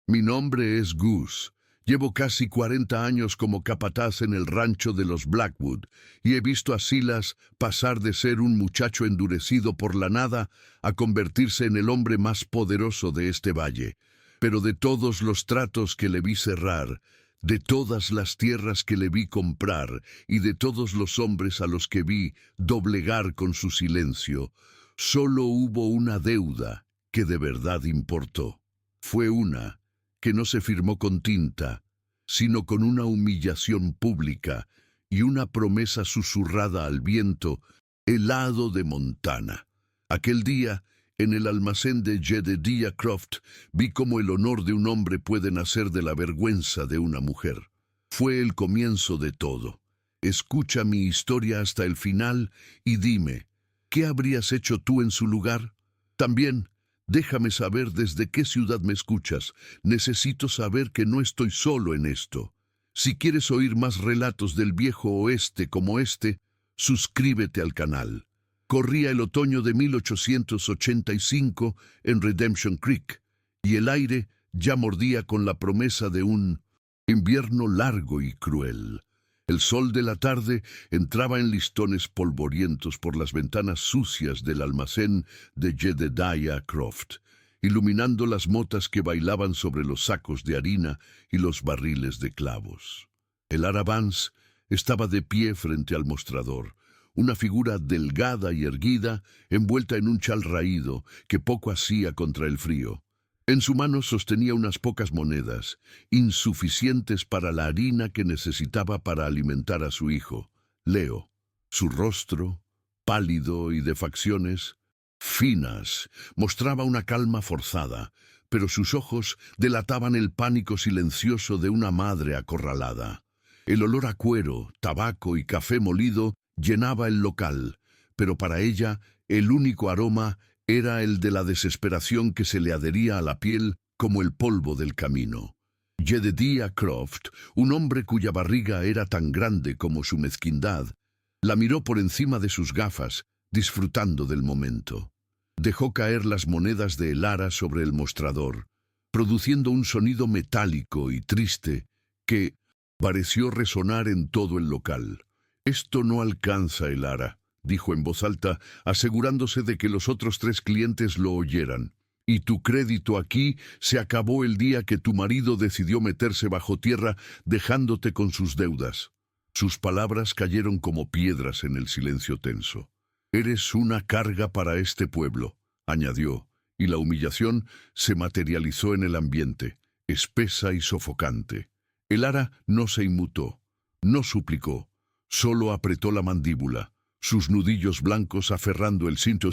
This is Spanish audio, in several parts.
Mi nombre es Gus. Llevo casi 40 años como capataz en el rancho de los Blackwood y he visto a Silas pasar de ser un muchacho endurecido por la nada a convertirse en el hombre más poderoso de este valle. Pero de todos los tratos que le vi cerrar, de todas las tierras que le vi comprar y de todos los hombres a los que vi doblegar con su silencio, solo hubo una deuda que de verdad importó. Fue una que no se firmó con tinta, sino con una humillación pública y una promesa susurrada al viento, helado de Montana. Aquel día, en el almacén de Jedediah Croft, vi cómo el honor de un hombre puede nacer de la vergüenza de una mujer. Fue el comienzo de todo. Escucha mi historia hasta el final y dime, ¿qué habrías hecho tú en su lugar? También, déjame saber desde qué ciudad me escuchas. Necesito saber que no estoy solo en esto. Si quieres oír más relatos del viejo oeste como este, suscríbete al canal. Corría el otoño de 1885 en Redemption Creek, y el aire ya mordía con la promesa de un invierno largo y cruel. El sol de la tarde entraba en listones polvorientos por las ventanas sucias del almacén de Jedediah Croft, iluminando las motas que bailaban sobre los sacos de harina y los barriles de clavos. El Ara Vance estaba de pie frente al mostrador, una figura delgada y erguida, envuelta en un chal raído que poco hacía contra el frío. En su mano sostenía unas pocas monedas, insuficientes para la harina que necesitaba para alimentar a su hijo, Leo. Su rostro, pálido y de facciones finas, mostraba una calma forzada, pero sus ojos delataban el pánico silencioso de una madre acorralada. El olor a cuero, tabaco y café molido llenaba el local, pero para ella el único aroma era el de la desesperación que se le adhería a la piel como el polvo del camino. Jedediah Croft, un hombre cuya barriga era tan grande como su mezquindad, la miró por encima de sus gafas, disfrutando del momento. Dejó caer las monedas de el Ara sobre el mostrador, produciendo un sonido metálico y triste que pareció resonar en todo el local. «Esto no alcanza, el Ara», dijo en voz alta, asegurándose de que los otros 3 clientes lo oyeran. «Y tu crédito aquí se acabó el día que tu marido decidió meterse bajo tierra dejándote con sus deudas». Sus palabras cayeron como piedras en el silencio tenso. «Eres una carga para este pueblo», añadió, y la humillación se materializó en el ambiente, espesa y sofocante. El Ara no se inmutó, no suplicó, solo apretó la mandíbula, sus nudillos blancos aferrando el cinto.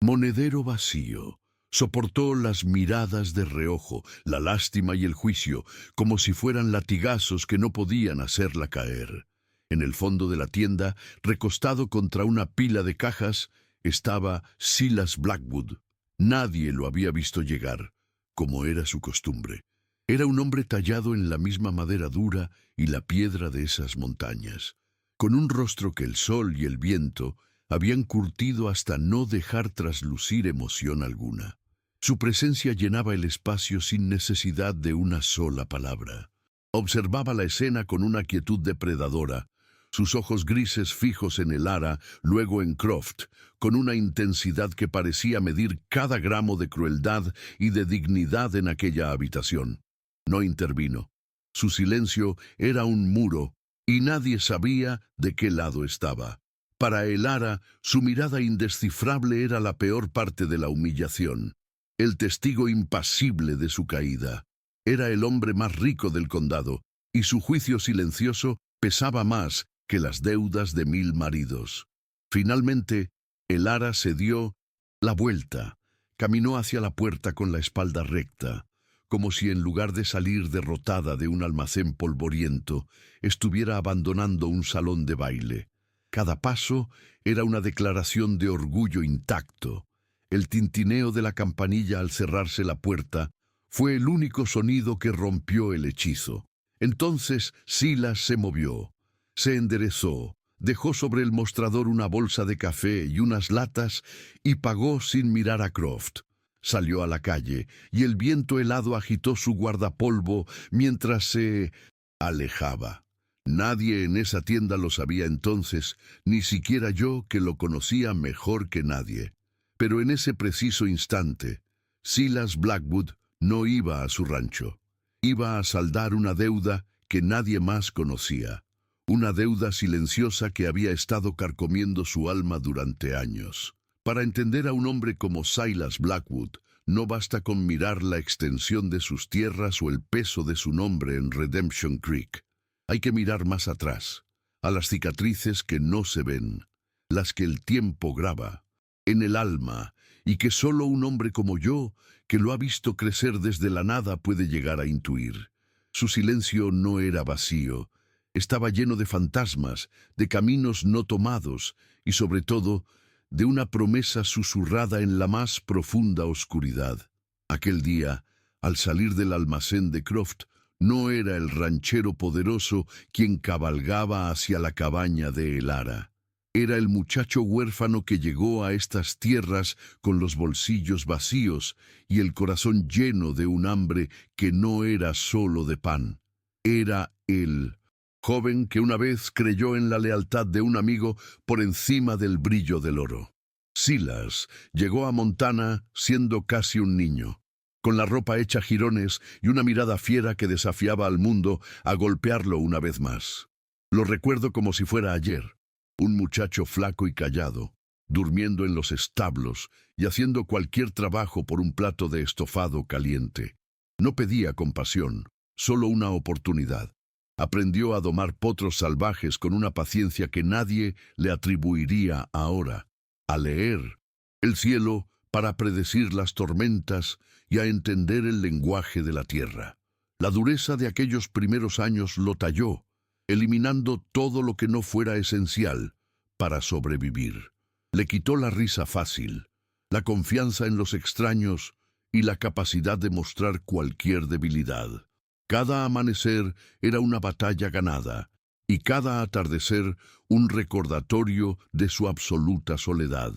Monedero vacío. Soportó las miradas de reojo, la lástima y el juicio, como si fueran latigazos que no podían hacerla caer. En el fondo de la tienda, recostado contra una pila de cajas, estaba Silas Blackwood. Nadie lo había visto llegar, como era su costumbre. Era un hombre tallado en la misma madera dura y la piedra de esas montañas, con un rostro que el sol y el viento habían curtido hasta no dejar traslucir emoción alguna. Su presencia llenaba el espacio sin necesidad de una sola palabra. Observaba la escena con una quietud depredadora, sus ojos grises fijos en el Ara, luego en Croft, con una intensidad que parecía medir cada gramo de crueldad y de dignidad en aquella habitación. No intervino. Su silencio era un muro, y nadie sabía de qué lado estaba. Para el Ara, su mirada indescifrable era la peor parte de la humillación, el testigo impasible de su caída. Era el hombre más rico del condado, y su juicio silencioso pesaba más que las deudas de 1000 maridos. Finalmente, el Ara se dio la vuelta, caminó hacia la puerta con la espalda recta, como si en lugar de salir derrotada de un almacén polvoriento, estuviera abandonando un salón de baile. Cada paso era una declaración de orgullo intacto. El tintineo de la campanilla al cerrarse la puerta fue el único sonido que rompió el hechizo. Entonces Silas se movió, se enderezó, dejó sobre el mostrador una bolsa de café y unas latas y pagó sin mirar a Croft. Salió a la calle y el viento helado agitó su guardapolvo mientras se alejaba. Nadie en esa tienda lo sabía entonces, ni siquiera yo que lo conocía mejor que nadie. Pero en ese preciso instante, Silas Blackwood no iba a su rancho. Iba a saldar una deuda que nadie más conocía. Una deuda silenciosa que había estado carcomiendo su alma durante años. Para entender a un hombre como Silas Blackwood, no basta con mirar la extensión de sus tierras o el peso de su nombre en Redemption Creek. Hay que mirar más atrás, a las cicatrices que no se ven, las que el tiempo graba, en el alma, y que solo un hombre como yo, que lo ha visto crecer desde la nada, puede llegar a intuir. Su silencio no era vacío, estaba lleno de fantasmas, de caminos no tomados, y sobre todo, de una promesa susurrada en la más profunda oscuridad. Aquel día, al salir del almacén de Croft, no era el ranchero poderoso quien cabalgaba hacia la cabaña de Elara. Era el muchacho huérfano que llegó a estas tierras con los bolsillos vacíos y el corazón lleno de un hambre que no era solo de pan. Era él, joven que una vez creyó en la lealtad de un amigo por encima del brillo del oro. Silas llegó a Montana siendo casi un niño, con la ropa hecha jirones y una mirada fiera que desafiaba al mundo a golpearlo una vez más. Lo recuerdo como si fuera ayer, un muchacho flaco y callado, durmiendo en los establos y haciendo cualquier trabajo por un plato de estofado caliente. No pedía compasión, solo una oportunidad. Aprendió a domar potros salvajes con una paciencia que nadie le atribuiría ahora, a leer el cielo para predecir las tormentas y a entender el lenguaje de la tierra. La dureza de aquellos primeros años lo talló, eliminando todo lo que no fuera esencial para sobrevivir. Le quitó la risa fácil, la confianza en los extraños y la capacidad de mostrar cualquier debilidad. Cada amanecer era una batalla ganada, y cada atardecer un recordatorio de su absoluta soledad.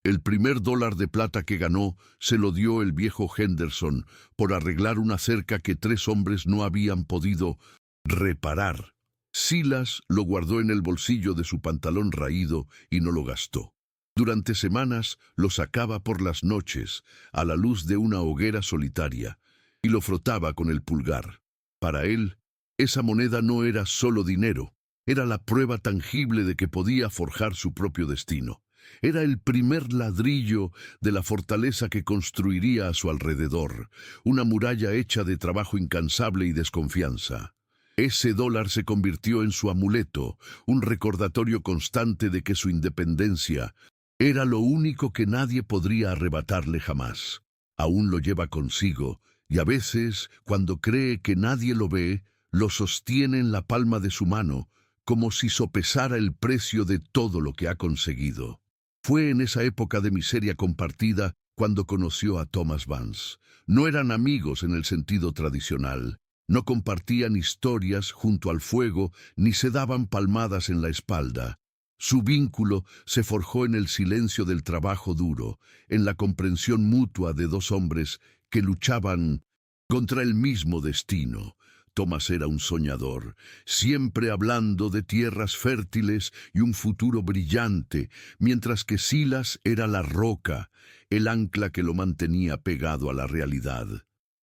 El primer $1 de plata que ganó se lo dio el viejo Henderson por arreglar una cerca que 3 hombres no habían podido reparar. Silas lo guardó en el bolsillo de su pantalón raído y no lo gastó. Durante semanas lo sacaba por las noches, a la luz de una hoguera solitaria, y lo frotaba con el pulgar. Para él, esa moneda no era solo dinero, era la prueba tangible de que podía forjar su propio destino. Era el primer ladrillo de la fortaleza que construiría a su alrededor, una muralla hecha de trabajo incansable y desconfianza. Ese $1 se convirtió en su amuleto, un recordatorio constante de que su independencia era lo único que nadie podría arrebatarle jamás. Aún lo lleva consigo, y a veces, cuando cree que nadie lo ve, lo sostiene en la palma de su mano, como si sopesara el precio de todo lo que ha conseguido. Fue en esa época de miseria compartida cuando conoció a Thomas Vance. No eran amigos en el sentido tradicional, no compartían historias junto al fuego ni se daban palmadas en la espalda. Su vínculo se forjó en el silencio del trabajo duro, en la comprensión mutua de 2 hombres que luchaban contra el mismo destino. Thomas era un soñador, siempre hablando de tierras fértiles y un futuro brillante, mientras que Silas era la roca, el ancla que lo mantenía pegado a la realidad.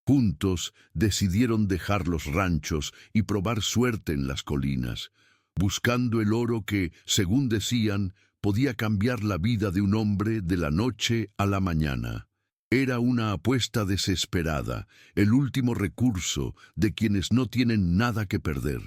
Juntos decidieron dejar los ranchos y probar suerte en las colinas, buscando el oro que, según decían, podía cambiar la vida de un hombre de la noche a la mañana. Era una apuesta desesperada, el último recurso de quienes no tienen nada que perder.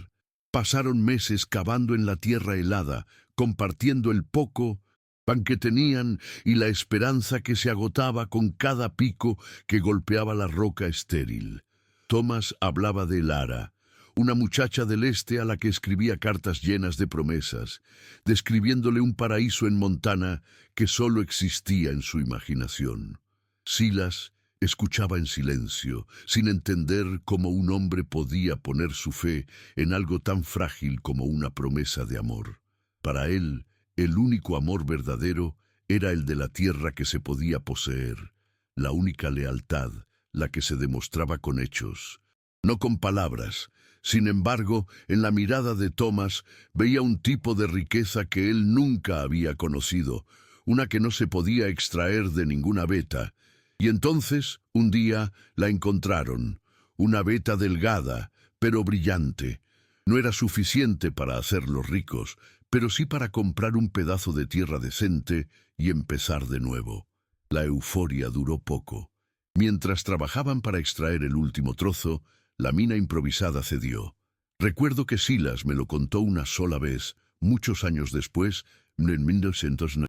Pasaron meses cavando en la tierra helada, compartiendo el poco pan que tenían y la esperanza que se agotaba con cada pico que golpeaba la roca estéril. Thomas hablaba de Lara, una muchacha del este a la que escribía cartas llenas de promesas, describiéndole un paraíso en Montana que solo existía en su imaginación. Silas escuchaba en silencio, sin entender cómo un hombre podía poner su fe en algo tan frágil como una promesa de amor. Para él, el único amor verdadero era el de la tierra que se podía poseer, la única lealtad, la que se demostraba con hechos, no con palabras. Sin embargo, en la mirada de Thomas veía un tipo de riqueza que él nunca había conocido, una que no se podía extraer de ninguna veta. Y entonces, un día, la encontraron, una veta delgada, pero brillante. No era suficiente para hacerlos ricos, pero sí para comprar un pedazo de tierra decente y empezar de nuevo. La euforia duró poco. Mientras trabajaban para extraer el último trozo, la mina improvisada cedió. Recuerdo que Silas me lo contó una sola vez, muchos años después, en 1909.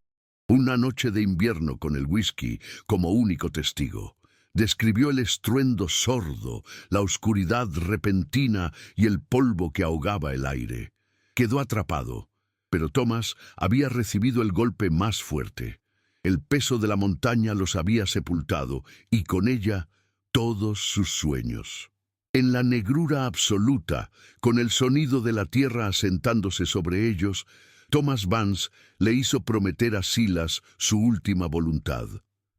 Una noche de invierno con el whisky como único testigo. Describió el estruendo sordo, la oscuridad repentina y el polvo que ahogaba el aire. Quedó atrapado, pero Thomas había recibido el golpe más fuerte. El peso de la montaña los había sepultado y con ella todos sus sueños. En la negrura absoluta, con el sonido de la tierra asentándose sobre ellos, Thomas Vance le hizo prometer a Silas su última voluntad.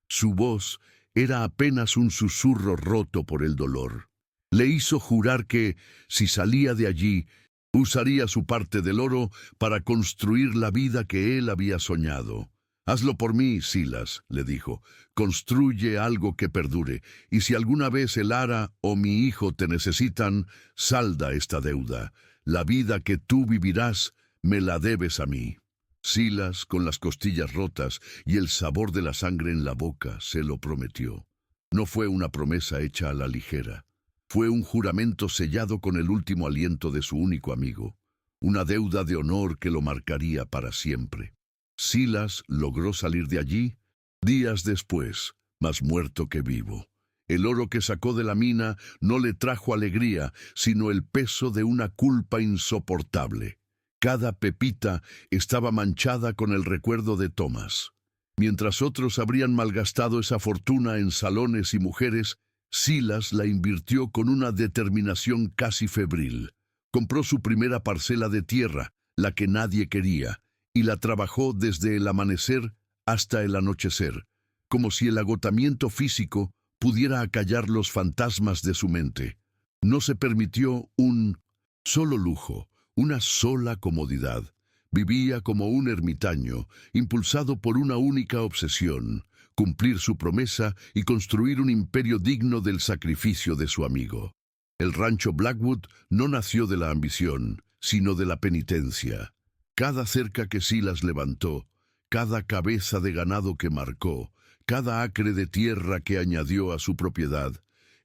Su voz era apenas un susurro roto por el dolor. Le hizo jurar que, si salía de allí, usaría su parte del oro para construir la vida que él había soñado. «Hazlo por mí, Silas», le dijo. «Construye algo que perdure, y si alguna vez el Ara o mi hijo te necesitan, salda esta deuda. La vida que tú vivirás, me la debes a mí». Silas, con las costillas rotas y el sabor de la sangre en la boca, se lo prometió. No fue una promesa hecha a la ligera. Fue un juramento sellado con el último aliento de su único amigo. Una deuda de honor que lo marcaría para siempre. Silas logró salir de allí días después, más muerto que vivo. El oro que sacó de la mina no le trajo alegría, sino el peso de una culpa insoportable. Cada pepita estaba manchada con el recuerdo de Thomas. Mientras otros habrían malgastado esa fortuna en salones y mujeres, Silas la invirtió con una determinación casi febril. Compró su primera parcela de tierra, la que nadie quería, y la trabajó desde el amanecer hasta el anochecer, como si el agotamiento físico pudiera acallar los fantasmas de su mente. No se permitió un solo lujo, una sola comodidad. Vivía como un ermitaño, impulsado por una única obsesión: cumplir su promesa y construir un imperio digno del sacrificio de su amigo. El rancho Blackwood no nació de la ambición, sino de la penitencia. Cada cerca que Silas levantó, cada cabeza de ganado que marcó, cada acre de tierra que añadió a su propiedad,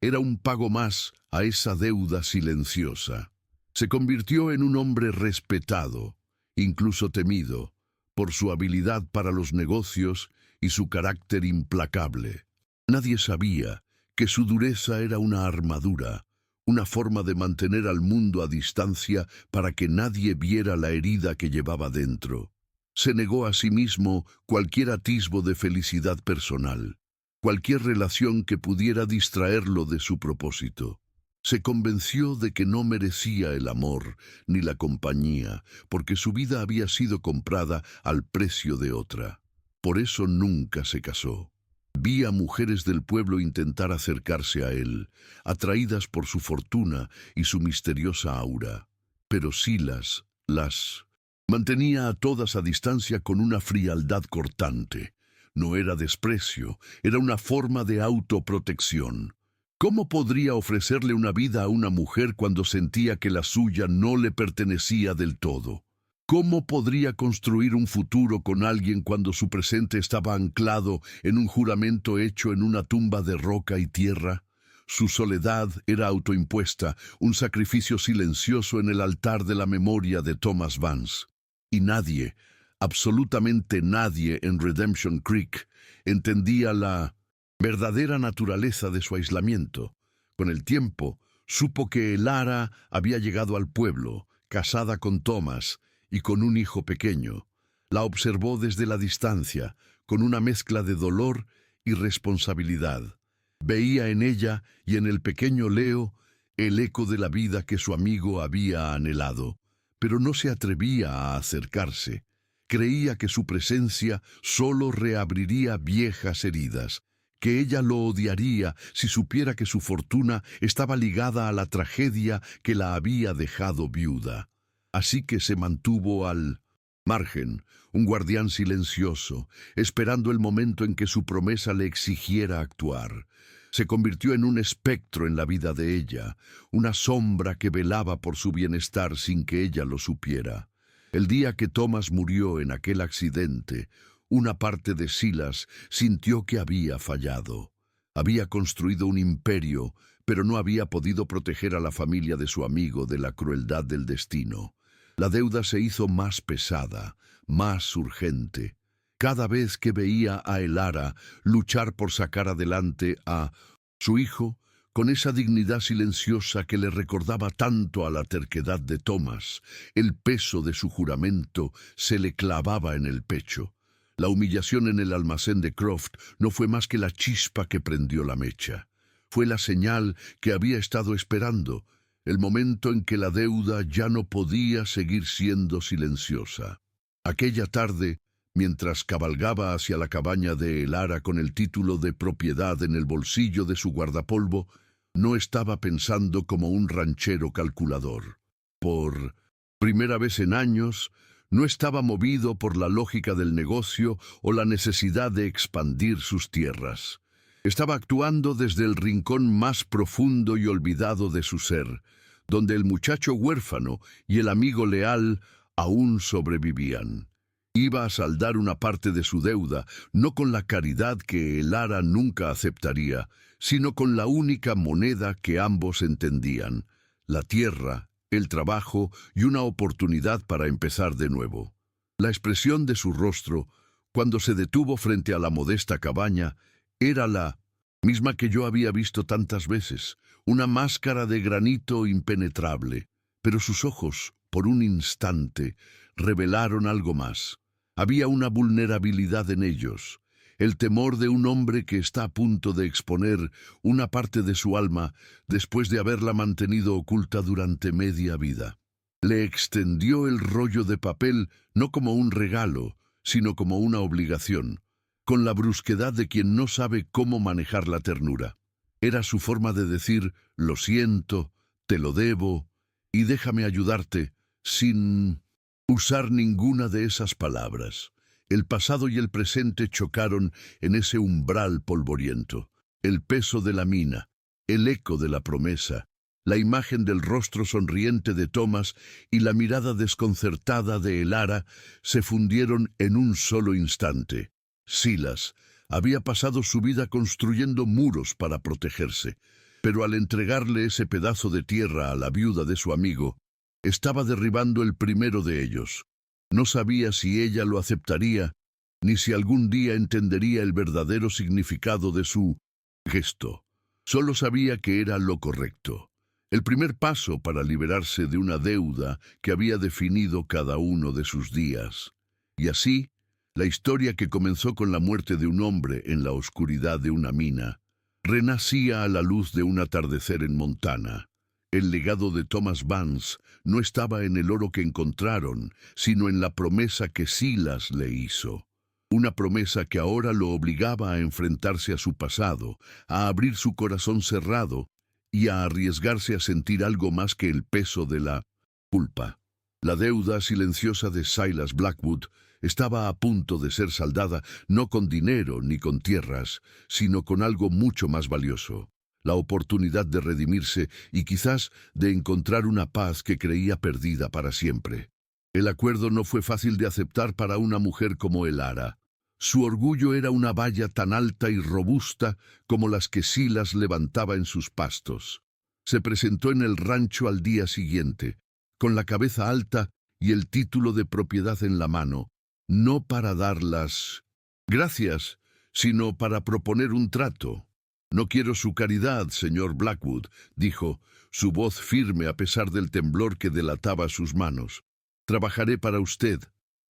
era un pago más a esa deuda silenciosa. Se convirtió en un hombre respetado, incluso temido, por su habilidad para los negocios y su carácter implacable. Nadie sabía que su dureza era una armadura, una forma de mantener al mundo a distancia para que nadie viera la herida que llevaba dentro. Se negó a sí mismo cualquier atisbo de felicidad personal, cualquier relación que pudiera distraerlo de su propósito. Se convenció de que no merecía el amor ni la compañía, porque su vida había sido comprada al precio de otra. Por eso nunca se casó. Vi a mujeres del pueblo intentar acercarse a él, atraídas por su fortuna y su misteriosa aura. Pero Silas las mantenía a todas a distancia con una frialdad cortante. No era desprecio, era una forma de autoprotección. ¿Cómo podría ofrecerle una vida a una mujer cuando sentía que la suya no le pertenecía del todo? ¿Cómo podría construir un futuro con alguien cuando su presente estaba anclado en un juramento hecho en una tumba de roca y tierra? Su soledad era autoimpuesta, un sacrificio silencioso en el altar de la memoria de Thomas Vance. Y nadie, absolutamente nadie en Redemption Creek, entendía la verdadera naturaleza de su aislamiento. Con el tiempo, supo que Lara había llegado al pueblo, casada con Thomas y con un hijo pequeño. La observó desde la distancia, con una mezcla de dolor y responsabilidad. Veía en ella y en el pequeño Leo el eco de la vida que su amigo había anhelado, pero no se atrevía a acercarse. Creía que su presencia solo reabriría viejas heridas, que ella lo odiaría si supiera que su fortuna estaba ligada a la tragedia que la había dejado viuda. Así que se mantuvo al margen, un guardián silencioso, esperando el momento en que su promesa le exigiera actuar. Se convirtió en un espectro en la vida de ella, una sombra que velaba por su bienestar sin que ella lo supiera. El día que Thomas murió en aquel accidente, una parte de Silas sintió que había fallado. Había construido un imperio, pero no había podido proteger a la familia de su amigo de la crueldad del destino. La deuda se hizo más pesada, más urgente. Cada vez que veía a Elara luchar por sacar adelante a su hijo, con esa dignidad silenciosa que le recordaba tanto a la terquedad de Thomas, el peso de su juramento se le clavaba en el pecho. La humillación en el almacén de Croft no fue más que la chispa que prendió la mecha. Fue la señal que había estado esperando, el momento en que la deuda ya no podía seguir siendo silenciosa. Aquella tarde, mientras cabalgaba hacia la cabaña de Elara con el título de propiedad en el bolsillo de su guardapolvo, no estaba pensando como un ranchero calculador. Por primera vez en años, no estaba movido por la lógica del negocio o la necesidad de expandir sus tierras. Estaba actuando desde el rincón más profundo y olvidado de su ser, donde el muchacho huérfano y el amigo leal aún sobrevivían. Iba a saldar una parte de su deuda, no con la caridad que Elara nunca aceptaría, sino con la única moneda que ambos entendían: la tierra, el trabajo y una oportunidad para empezar de nuevo. La expresión de su rostro, cuando se detuvo frente a la modesta cabaña, era la misma que yo había visto tantas veces, una máscara de granito impenetrable, pero sus ojos, por un instante, revelaron algo más. Había una vulnerabilidad en ellos, el temor de un hombre que está a punto de exponer una parte de su alma después de haberla mantenido oculta durante media vida. Le extendió el rollo de papel no como un regalo, sino como una obligación, con la brusquedad de quien no sabe cómo manejar la ternura. Era su forma de decir: lo siento, te lo debo, y déjame ayudarte, sin usar ninguna de esas palabras. El pasado y el presente chocaron en ese umbral polvoriento. El peso de la mina, el eco de la promesa, la imagen del rostro sonriente de Thomas y la mirada desconcertada de Elara se fundieron en un solo instante. Silas había pasado su vida construyendo muros para protegerse, pero al entregarle ese pedazo de tierra a la viuda de su amigo, estaba derribando el primero de ellos. No sabía si ella lo aceptaría, ni si algún día entendería el verdadero significado de su gesto. Solo sabía que era lo correcto. El primer paso para liberarse de una deuda que había definido cada uno de sus días. Y así, la historia que comenzó con la muerte de un hombre en la oscuridad de una mina, renacía a la luz de un atardecer en Montana. El legado de Thomas Vance no estaba en el oro que encontraron, sino en la promesa que Silas le hizo. Una promesa que ahora lo obligaba a enfrentarse a su pasado, a abrir su corazón cerrado y a arriesgarse a sentir algo más que el peso de la culpa. La deuda silenciosa de Silas Blackwood estaba a punto de ser saldada no con dinero ni con tierras, sino con algo mucho más valioso: la oportunidad de redimirse y quizás de encontrar una paz que creía perdida para siempre. El acuerdo no fue fácil de aceptar para una mujer como Elara. Su orgullo era una valla tan alta y robusta como las que Silas levantaba en sus pastos. Se presentó en el rancho al día siguiente, con la cabeza alta y el título de propiedad en la mano, no para dar las gracias, sino para proponer un trato. «No quiero su caridad, señor Blackwood», dijo, su voz firme a pesar del temblor que delataba sus manos. «Trabajaré para usted,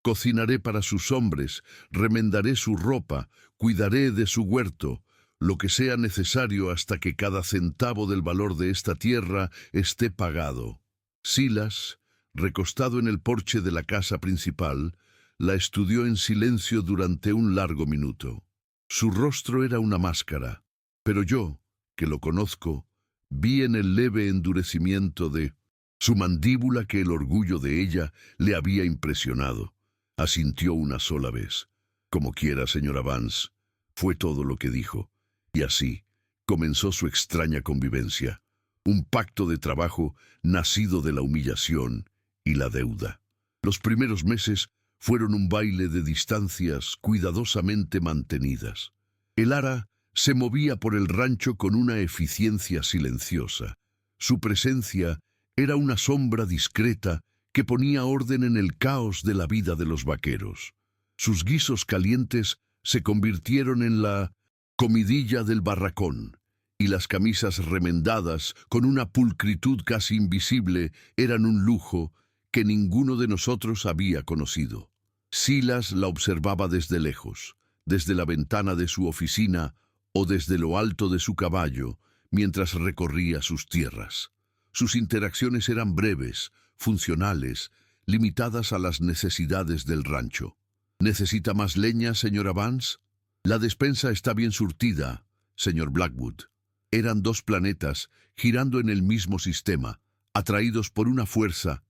cocinaré para sus hombres, remendaré su ropa, cuidaré de su huerto, lo que sea necesario hasta que cada centavo del valor de esta tierra esté pagado». Silas, recostado en el porche de la casa principal, la estudió en silencio durante un largo minuto. Su rostro era una máscara, pero yo, que lo conozco, vi en el leve endurecimiento de su mandíbula que el orgullo de ella le había impresionado. Asintió una sola vez. Como quiera, señora Vance, fue todo lo que dijo. Y así comenzó su extraña convivencia, un pacto de trabajo nacido de la humillación y la deuda. Los primeros meses fueron un baile de distancias cuidadosamente mantenidas. El ara se movía por el rancho con una eficiencia silenciosa. Su presencia era una sombra discreta que ponía orden en el caos de la vida de los vaqueros. Sus guisos calientes se convirtieron en la comidilla del barracón, y las camisas remendadas, con una pulcritud casi invisible, eran un lujo que ninguno de nosotros había conocido. Silas la observaba desde lejos, desde la ventana de su oficina o desde lo alto de su caballo, mientras recorría sus tierras. Sus interacciones eran breves, funcionales, limitadas a las necesidades del rancho. ¿Necesita más leña, señora Vance? La despensa está bien surtida, señor Blackwood. Eran dos planetas girando en el mismo sistema, atraídos por una fuerza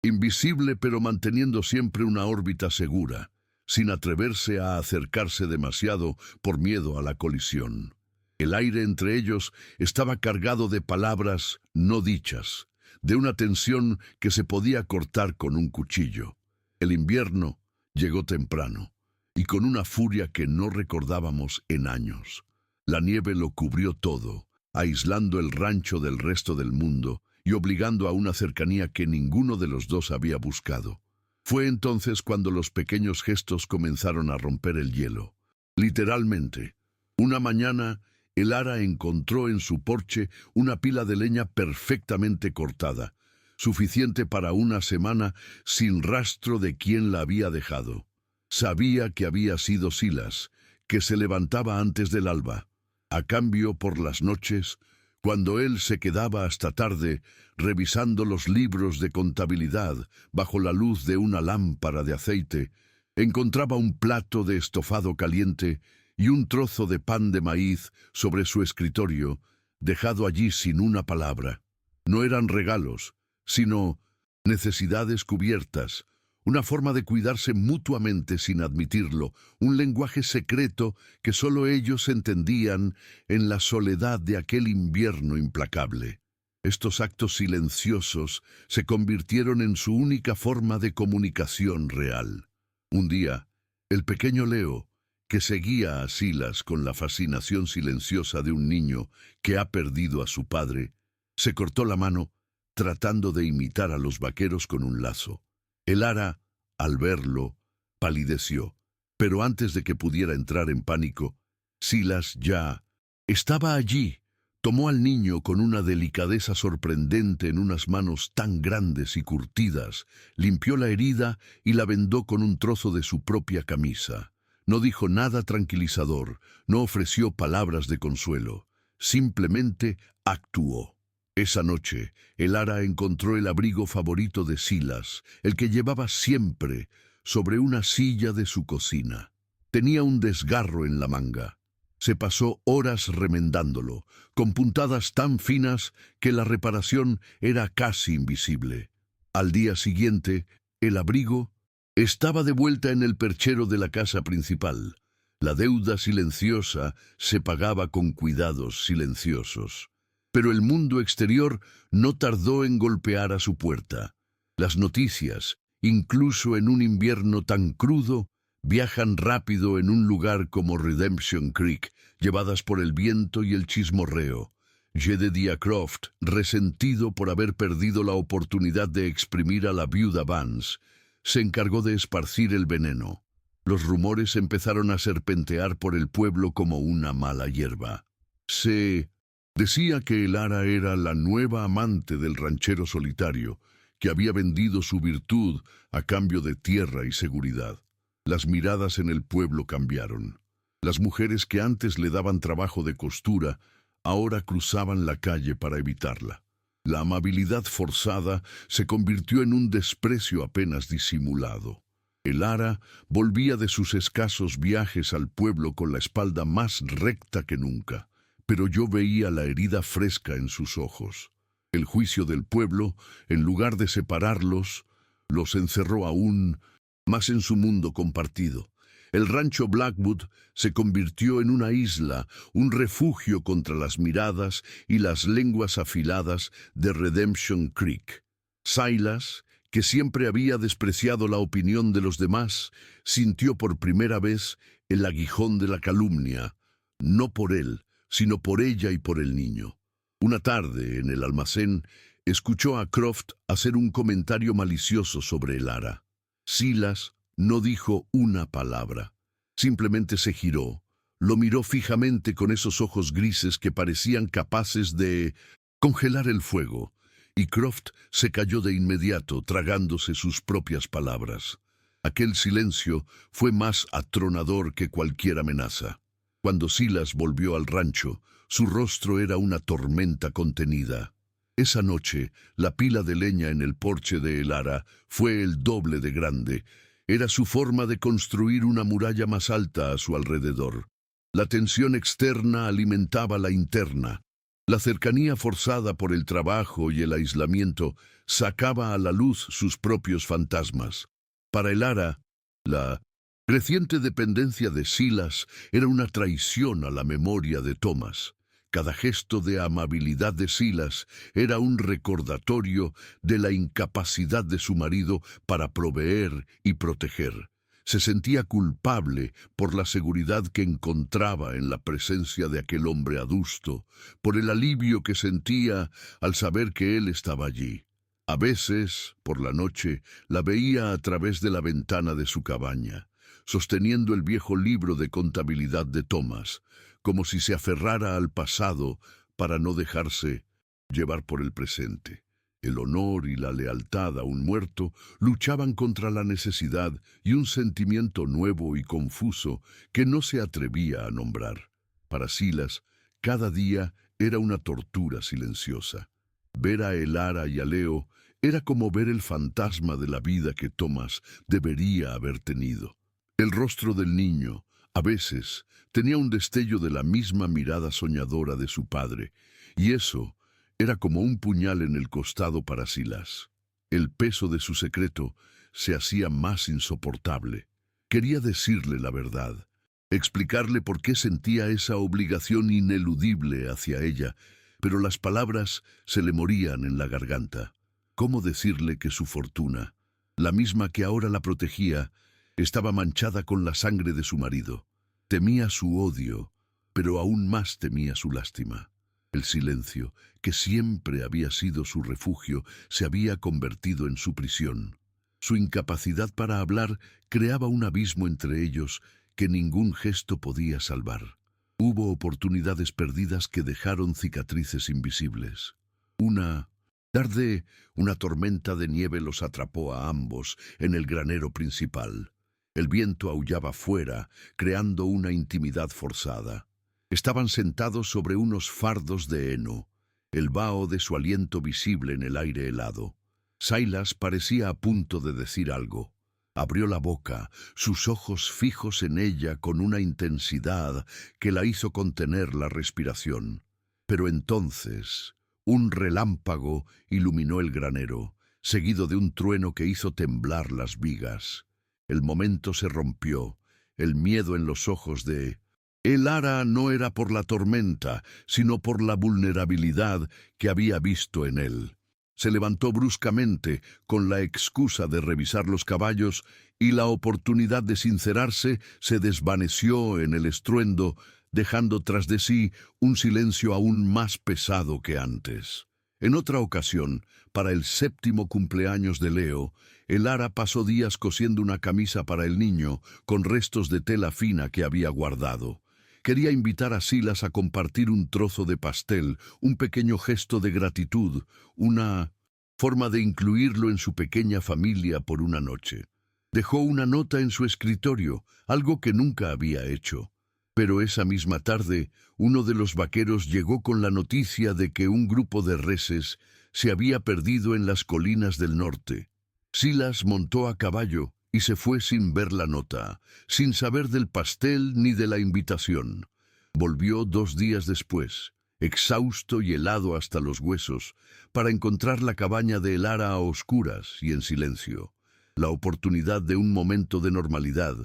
invisible pero manteniendo siempre una órbita segura, sin atreverse a acercarse demasiado por miedo a la colisión. El aire entre ellos estaba cargado de palabras no dichas, de una tensión que se podía cortar con un cuchillo. El invierno llegó temprano, y con una furia que no recordábamos en años. La nieve lo cubrió todo, aislando el rancho del resto del mundo y obligando a una cercanía que ninguno de los dos había buscado. Fue entonces cuando los pequeños gestos comenzaron a romper el hielo. Literalmente, una mañana, el ara encontró en su porche una pila de leña perfectamente cortada, suficiente para una semana sin rastro de quién la había dejado. Sabía que había sido Silas, que se levantaba antes del alba. A cambio, por las noches, cuando él se quedaba hasta tarde revisando los libros de contabilidad bajo la luz de una lámpara de aceite, encontraba un plato de estofado caliente y un trozo de pan de maíz sobre su escritorio, dejado allí sin una palabra. No eran regalos, sino necesidades cubiertas, una forma de cuidarse mutuamente sin admitirlo, un lenguaje secreto que solo ellos entendían en la soledad de aquel invierno implacable. Estos actos silenciosos se convirtieron en su única forma de comunicación real. Un día, el pequeño Leo, que seguía a Silas con la fascinación silenciosa de un niño que ha perdido a su padre, se cortó la mano tratando de imitar a los vaqueros con un lazo. El ara, al verlo, palideció, pero antes de que pudiera entrar en pánico, Silas ya estaba allí. Tomó al niño con una delicadeza sorprendente en unas manos tan grandes y curtidas, limpió la herida y la vendó con un trozo de su propia camisa. No dijo nada tranquilizador, no ofreció palabras de consuelo, simplemente actuó. Esa noche, el ara encontró el abrigo favorito de Silas, el que llevaba siempre, sobre una silla de su cocina. Tenía un desgarro en la manga. Se pasó horas remendándolo, con puntadas tan finas que la reparación era casi invisible. Al día siguiente, el abrigo estaba de vuelta en el perchero de la casa principal. La deuda silenciosa se pagaba con cuidados silenciosos. Pero el mundo exterior no tardó en golpear a su puerta. Las noticias, incluso en un invierno tan crudo, viajan rápido en un lugar como Redemption Creek, llevadas por el viento y el chismorreo. Jedediah Croft, resentido por haber perdido la oportunidad de exprimir a la viuda Vance, se encargó de esparcir el veneno. Los rumores empezaron a serpentear por el pueblo como una mala hierba. Se decía que el ara era la nueva amante del ranchero solitario, que había vendido su virtud a cambio de tierra y seguridad. Las miradas en el pueblo cambiaron. Las mujeres que antes le daban trabajo de costura, ahora cruzaban la calle para evitarla. La amabilidad forzada se convirtió en un desprecio apenas disimulado. El ara volvía de sus escasos viajes al pueblo con la espalda más recta que nunca, pero yo veía la herida fresca en sus ojos. El juicio del pueblo, en lugar de separarlos, los encerró aún más en su mundo compartido. El rancho Blackwood se convirtió en una isla, un refugio contra las miradas y las lenguas afiladas de Redemption Creek. Silas, que siempre había despreciado la opinión de los demás, sintió por primera vez el aguijón de la calumnia, no por él, sino por ella y por el niño. Una tarde, en el almacén, escuchó a Croft hacer un comentario malicioso sobre el ara. Silas no dijo una palabra. Simplemente se giró, lo miró fijamente con esos ojos grises que parecían capaces de congelar el fuego, y Croft se calló de inmediato, tragándose sus propias palabras. Aquel silencio fue más atronador que cualquier amenaza. Cuando Silas volvió al rancho, su rostro era una tormenta contenida. Esa noche, la pila de leña en el porche de el ara fue el doble de grande. Era su forma de construir una muralla más alta a su alrededor. La tensión externa alimentaba la interna. La cercanía forzada por el trabajo y el aislamiento sacaba a la luz sus propios fantasmas. Para el ara, la creciente dependencia de Silas era una traición a la memoria de Thomas. Cada gesto de amabilidad de Silas era un recordatorio de la incapacidad de su marido para proveer y proteger. Se sentía culpable por la seguridad que encontraba en la presencia de aquel hombre adusto, por el alivio que sentía al saber que él estaba allí. A veces, por la noche, la veía a través de la ventana de su cabaña, sosteniendo el viejo libro de contabilidad de Thomas, como si se aferrara al pasado para no dejarse llevar por el presente. El honor y la lealtad a un muerto luchaban contra la necesidad y un sentimiento nuevo y confuso que no se atrevía a nombrar. Para Silas, cada día era una tortura silenciosa. Ver a el ara y a Leo era como ver el fantasma de la vida que Thomas debería haber tenido. El rostro del niño, a veces, tenía un destello de la misma mirada soñadora de su padre, y eso era como un puñal en el costado para Silas. El peso de su secreto se hacía más insoportable. Quería decirle la verdad, explicarle por qué sentía esa obligación ineludible hacia ella, pero las palabras se le morían en la garganta. ¿Cómo decirle que su fortuna, la misma que ahora la protegía, estaba manchada con la sangre de su marido? Temía su odio, pero aún más temía su lástima. El silencio, que siempre había sido su refugio, se había convertido en su prisión. Su incapacidad para hablar creaba un abismo entre ellos que ningún gesto podía salvar. Hubo oportunidades perdidas que dejaron cicatrices invisibles. Una tarde, una tormenta de nieve los atrapó a ambos en el granero principal. El viento aullaba fuera, creando una intimidad forzada. Estaban sentados sobre unos fardos de heno, el vaho de su aliento visible en el aire helado. Silas parecía a punto de decir algo. Abrió la boca, sus ojos fijos en ella con una intensidad que la hizo contener la respiración. Pero entonces, un relámpago iluminó el granero, seguido de un trueno que hizo temblar las vigas. El momento se rompió, el miedo en los ojos de el ara no era por la tormenta, sino por la vulnerabilidad que había visto en él. Se levantó bruscamente, con la excusa de revisar los caballos, y la oportunidad de sincerarse se desvaneció en el estruendo, dejando tras de sí un silencio aún más pesado que antes. En otra ocasión, para el 7º cumpleaños de Leo, el ara pasó días cosiendo una camisa para el niño con restos de tela fina que había guardado. Quería invitar a Silas a compartir un trozo de pastel, un pequeño gesto de gratitud, una forma de incluirlo en su pequeña familia por una noche. Dejó una nota en su escritorio, algo que nunca había hecho. Pero esa misma tarde, uno de los vaqueros llegó con la noticia de que un grupo de reses se había perdido en las colinas del norte. Silas montó a caballo y se fue sin ver la nota, sin saber del pastel ni de la invitación. Volvió 2 días después, exhausto y helado hasta los huesos, para encontrar la cabaña de Elara a oscuras y en silencio. La oportunidad de un momento de normalidad,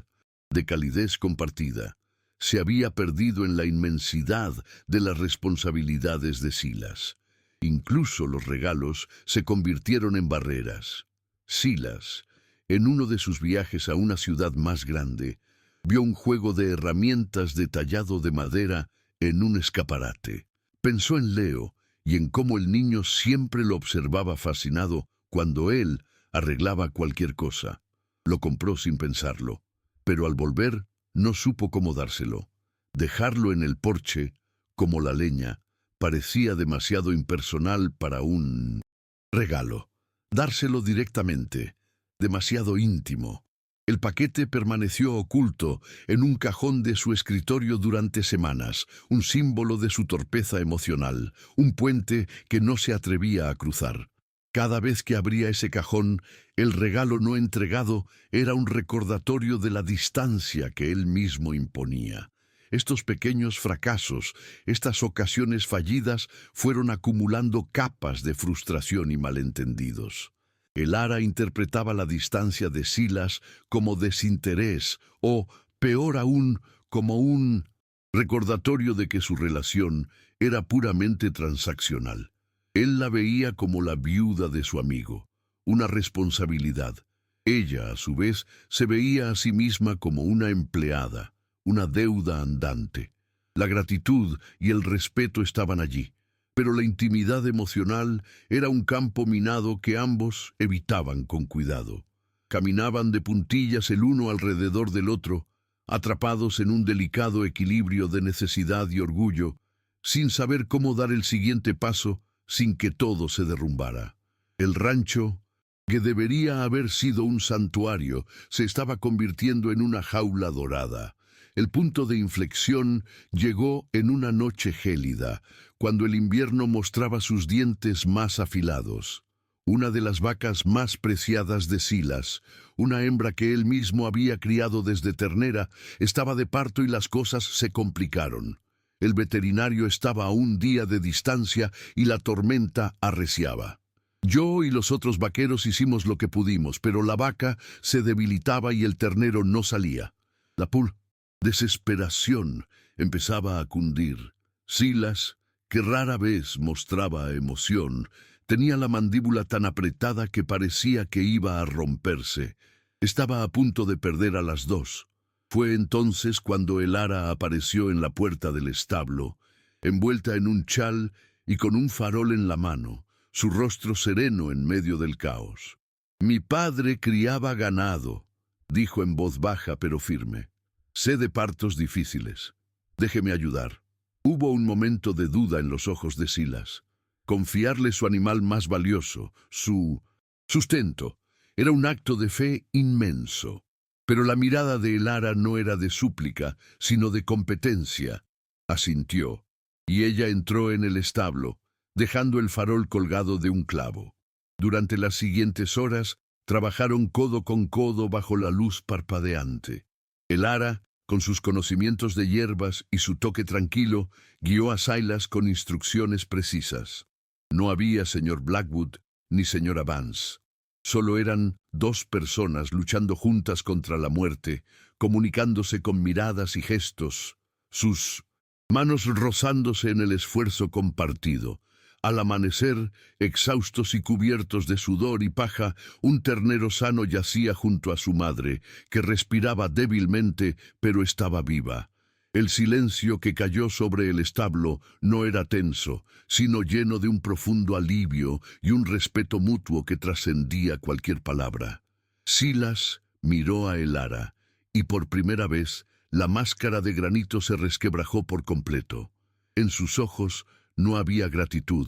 de calidez compartida, se había perdido en la inmensidad de las responsabilidades de Silas. Incluso los regalos se convirtieron en barreras. Silas, en uno de sus viajes a una ciudad más grande, vio un juego de herramientas detallado de madera en un escaparate. Pensó en Leo y en cómo el niño siempre lo observaba fascinado cuando él arreglaba cualquier cosa. Lo compró sin pensarlo, pero al volver no supo cómo dárselo. Dejarlo en el porche, como la leña, parecía demasiado impersonal para un regalo. Dárselo directamente, demasiado íntimo. El paquete permaneció oculto en un cajón de su escritorio durante semanas, un símbolo de su torpeza emocional, un puente que no se atrevía a cruzar. Cada vez que abría ese cajón, el regalo no entregado era un recordatorio de la distancia que él mismo imponía. Estos pequeños fracasos, estas ocasiones fallidas, fueron acumulando capas de frustración y malentendidos. Elara interpretaba la distancia de Silas como desinterés o, peor aún, como un recordatorio de que su relación era puramente transaccional. Él la veía como la viuda de su amigo, una responsabilidad. Ella, a su vez, se veía a sí misma como una empleada, una deuda andante. La gratitud y el respeto estaban allí, pero la intimidad emocional era un campo minado que ambos evitaban con cuidado. Caminaban de puntillas el uno alrededor del otro, atrapados en un delicado equilibrio de necesidad y orgullo, sin saber cómo dar el siguiente paso sin que todo se derrumbara. El rancho, que debería haber sido un santuario, se estaba convirtiendo en una jaula dorada. El punto de inflexión llegó en una noche gélida, cuando el invierno mostraba sus dientes más afilados. Una de las vacas más preciadas de Silas, una hembra que él mismo había criado desde ternera, estaba de parto y las cosas se complicaron. El veterinario estaba a un día de distancia y la tormenta arreciaba. Yo y los otros vaqueros hicimos lo que pudimos, pero la vaca se debilitaba y el ternero no salía. La desesperación empezaba a cundir. Silas, que rara vez mostraba emoción, tenía la mandíbula tan apretada que parecía que iba a romperse. Estaba a punto de perder a las dos. Fue entonces cuando Elara apareció en la puerta del establo, envuelta en un chal y con un farol en la mano, su rostro sereno en medio del caos. «Mi padre criaba ganado», dijo en voz baja pero firme. «Sé de partos difíciles. Déjeme ayudar». Hubo un momento de duda en los ojos de Silas. Confiarle su animal más valioso, su sustento, era un acto de fe inmenso. Pero la mirada de Elara no era de súplica, sino de competencia. Asintió, y ella entró en el establo, dejando el farol colgado de un clavo. Durante las siguientes horas, trabajaron codo con codo bajo la luz parpadeante. Elara, con sus conocimientos de hierbas y su toque tranquilo, guió a Silas con instrucciones precisas. No había señor Blackwood ni señora Vance. Solo eran dos personas luchando juntas contra la muerte, comunicándose con miradas y gestos, sus manos rozándose en el esfuerzo compartido. Al amanecer, exhaustos y cubiertos de sudor y paja, un ternero sano yacía junto a su madre, que respiraba débilmente, pero estaba viva. El silencio que cayó sobre el establo no era tenso, sino lleno de un profundo alivio y un respeto mutuo que trascendía cualquier palabra. Silas miró a Elara, y por primera vez la máscara de granito se resquebrajó por completo. En sus ojos no había gratitud,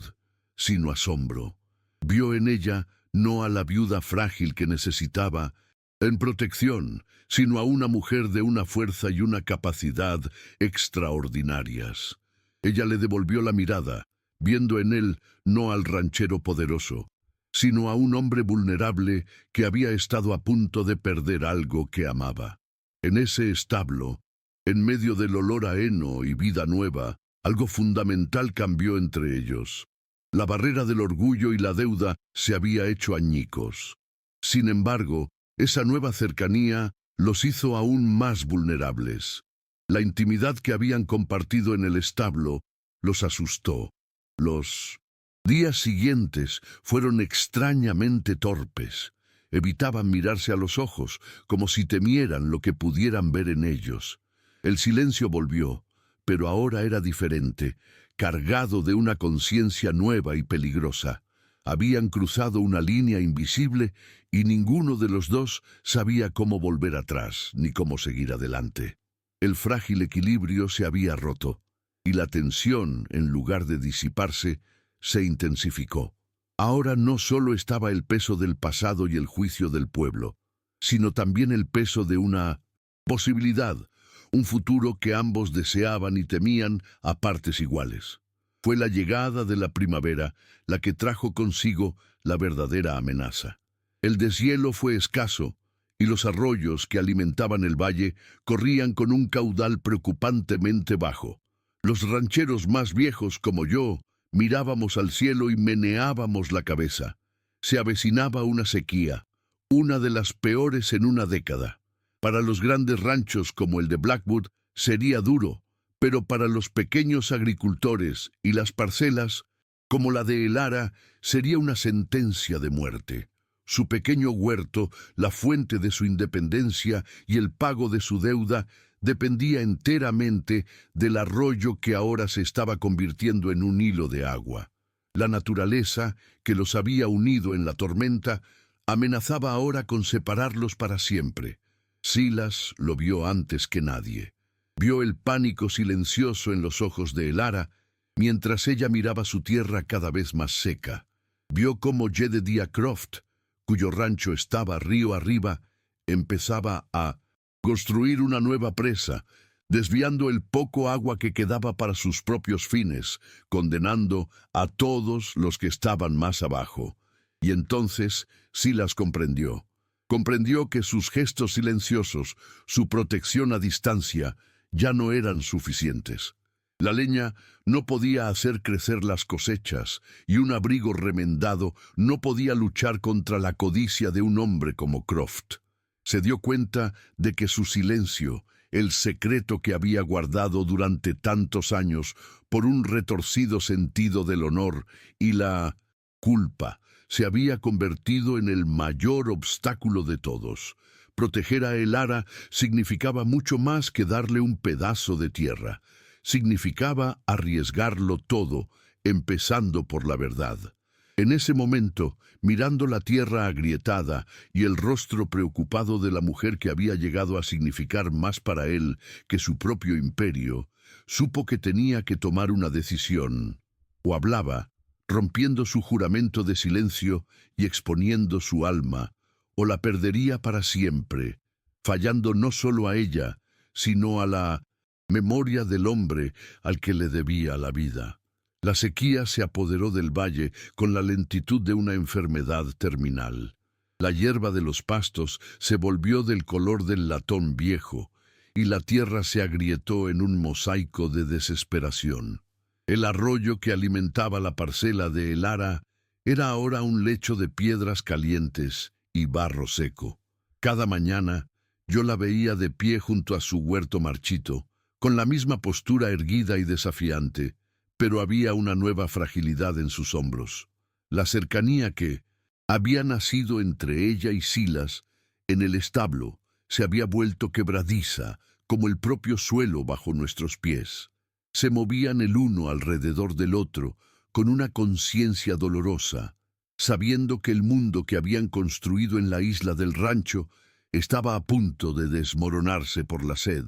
sino asombro. Vio en ella no a la viuda frágil que necesitaba en protección, sino a una mujer de una fuerza y una capacidad extraordinarias. Ella le devolvió la mirada, viendo en él no al ranchero poderoso, sino a un hombre vulnerable que había estado a punto de perder algo que amaba. En ese establo, en medio del olor a heno y vida nueva, algo fundamental cambió entre ellos. La barrera del orgullo y la deuda se había hecho añicos. Sin embargo, esa nueva cercanía los hizo aún más vulnerables. La intimidad que habían compartido en el establo los asustó. Los días siguientes fueron extrañamente torpes. Evitaban mirarse a los ojos, como si temieran lo que pudieran ver en ellos. El silencio volvió, pero ahora era diferente, cargado de una conciencia nueva y peligrosa. Habían cruzado una línea invisible y ninguno de los dos sabía cómo volver atrás ni cómo seguir adelante. El frágil equilibrio se había roto y la tensión, en lugar de disiparse, se intensificó. Ahora no solo estaba el peso del pasado y el juicio del pueblo, sino también el peso de una posibilidad, un futuro que ambos deseaban y temían a partes iguales. Fue la llegada de la primavera la que trajo consigo la verdadera amenaza. El deshielo fue escaso y los arroyos que alimentaban el valle corrían con un caudal preocupantemente bajo. Los rancheros más viejos como yo mirábamos al cielo y meneábamos la cabeza. Se avecinaba una sequía, una de las peores en una década. Para los grandes ranchos como el de Blackwood sería duro, pero para los pequeños agricultores y las parcelas, como la de Elara, sería una sentencia de muerte. Su pequeño huerto, la fuente de su independencia y el pago de su deuda, dependía enteramente del arroyo que ahora se estaba convirtiendo en un hilo de agua. La naturaleza, que los había unido en la tormenta, amenazaba ahora con separarlos para siempre. Silas lo vio antes que nadie. Vio el pánico silencioso en los ojos de Elara, mientras ella miraba su tierra cada vez más seca. Vio cómo Jedediah Croft, cuyo rancho estaba río arriba, empezaba a construir una nueva presa, desviando el poco agua que quedaba para sus propios fines, condenando a todos los que estaban más abajo. Y entonces Silas comprendió. Comprendió que sus gestos silenciosos, su protección a distancia, ya no eran suficientes. La leña no podía hacer crecer las cosechas y un abrigo remendado no podía luchar contra la codicia de un hombre como Croft. Se dio cuenta de que su silencio, el secreto que había guardado durante tantos años por un retorcido sentido del honor y la culpa, se había convertido en el mayor obstáculo de todos. Proteger a Elara significaba mucho más que darle un pedazo de tierra. Significaba arriesgarlo todo, empezando por la verdad. En ese momento, mirando la tierra agrietada y el rostro preocupado de la mujer que había llegado a significar más para él que su propio imperio, supo que tenía que tomar una decisión. O hablaba, rompiendo su juramento de silencio y exponiendo su alma, o la perdería para siempre, fallando no solo a ella, sino a la memoria del hombre al que le debía la vida. La sequía se apoderó del valle con la lentitud de una enfermedad terminal. La hierba de los pastos se volvió del color del latón viejo, y la tierra se agrietó en un mosaico de desesperación. El arroyo que alimentaba la parcela de Elara era ahora un lecho de piedras calientes y barro seco. Cada mañana yo la veía de pie junto a su huerto marchito, con la misma postura erguida y desafiante, pero había una nueva fragilidad en sus hombros. La cercanía que había nacido entre ella y Silas en el establo se había vuelto quebradiza, como el propio suelo bajo nuestros pies. Se movían el uno alrededor del otro con una conciencia dolorosa, sabiendo que el mundo que habían construido en la isla del rancho estaba a punto de desmoronarse por la sed.